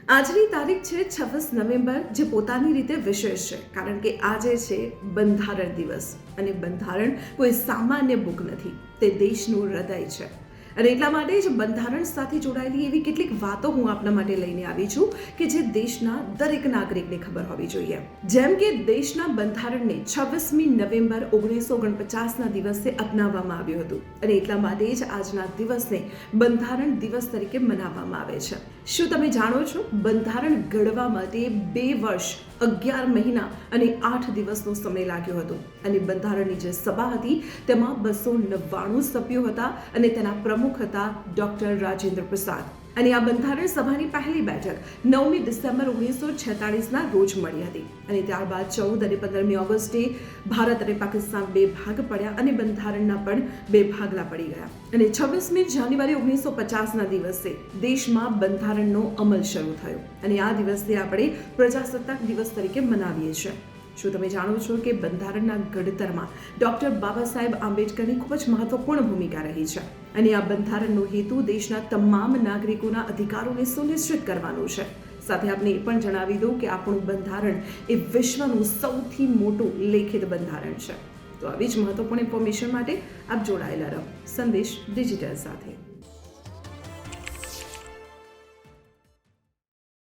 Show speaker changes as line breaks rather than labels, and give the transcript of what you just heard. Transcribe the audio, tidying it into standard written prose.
આજની તારીખ છે 26 નવેમ્બર, જે પોતાની રીતે વિશેષ છે કારણ કે આજે છે બંધારણ દિવસ. અને બંધારણ કોઈ સામાન્ય બુક નથી, તે દેશનું હૃદય છે. અને એટલા માટે જ બંધારણ સાથે જોડાયેલી એવી કેટલીક વાતો હું આપના માટે લઈને આવી છું કે જે દેશના દરેક નાગરિકને ખબર હોવી જોઈએ. જેમ કે દેશના બંધારણને 26મી નવેમ્બર 1949ના દિવસે અપનાવવામાં આવ્યું હતું અને એટલા માટે જ આજના દિવસને બંધારણ દિવસ તરીકે મનાવવામાં આવે છે. શું તમે જાણો છો, બંધારણ ઘડવા માટે 2 વર્ષ 11 મહિના અને 8 દિવસનો સમય લાગ્યો હતો અને બંધારણની જે સભા હતી તેમાં 299 સભ્યો હતા અને તેના પ્રમુખ હતા ડોક્ટર રાજેન્દ્ર પ્રસાદ. અને આ બંધારણ સભાની પહેલી બેઠક 9મી ડિસેમ્બર 1946ના રોજ મળી હતી અને ત્યારબાદ 14 અને 15મી ઓગસ્ટે ભારત અને પાકિસ્તાન 2 ભાગ પડ્યા અને બંધારણના પણ 2 ભાગલા પડી ગયા. અને 26મી જાન્યુઆરી 1950ના દિવસે દેશમાં બંધારણનો અમલ શરૂ થયો અને આ દિવસને આપણે પ્રજાસત્તાક દિવસ તરીકે મનાવીએ છીએ. શું તમે જાણો છો કે બંધારણના ઘડતરમાં ડોક્ટર બાબા સાહેબ આંબેડકરની ખૂબ જ મહત્વપૂર્ણ ભૂમિકા રહી છે અને આ બંધારણનો હેતુ દેશના તમામ નાગરિકોના અધિકારોને સુનિશ્ચિત કરવાનો છે. સાથે આપણે એ પણ જણાવી દઉં કે આપણું બંધારણ એ વિશ્વનું સૌથી મોટું લેખિત બંધારણ છે. તો આવી જ મહત્વપૂર્ણ ઇન્ફોર્મેશન માટે આપ જોડાયેલા રહો સંદેશ ડિજિટલ સાથે.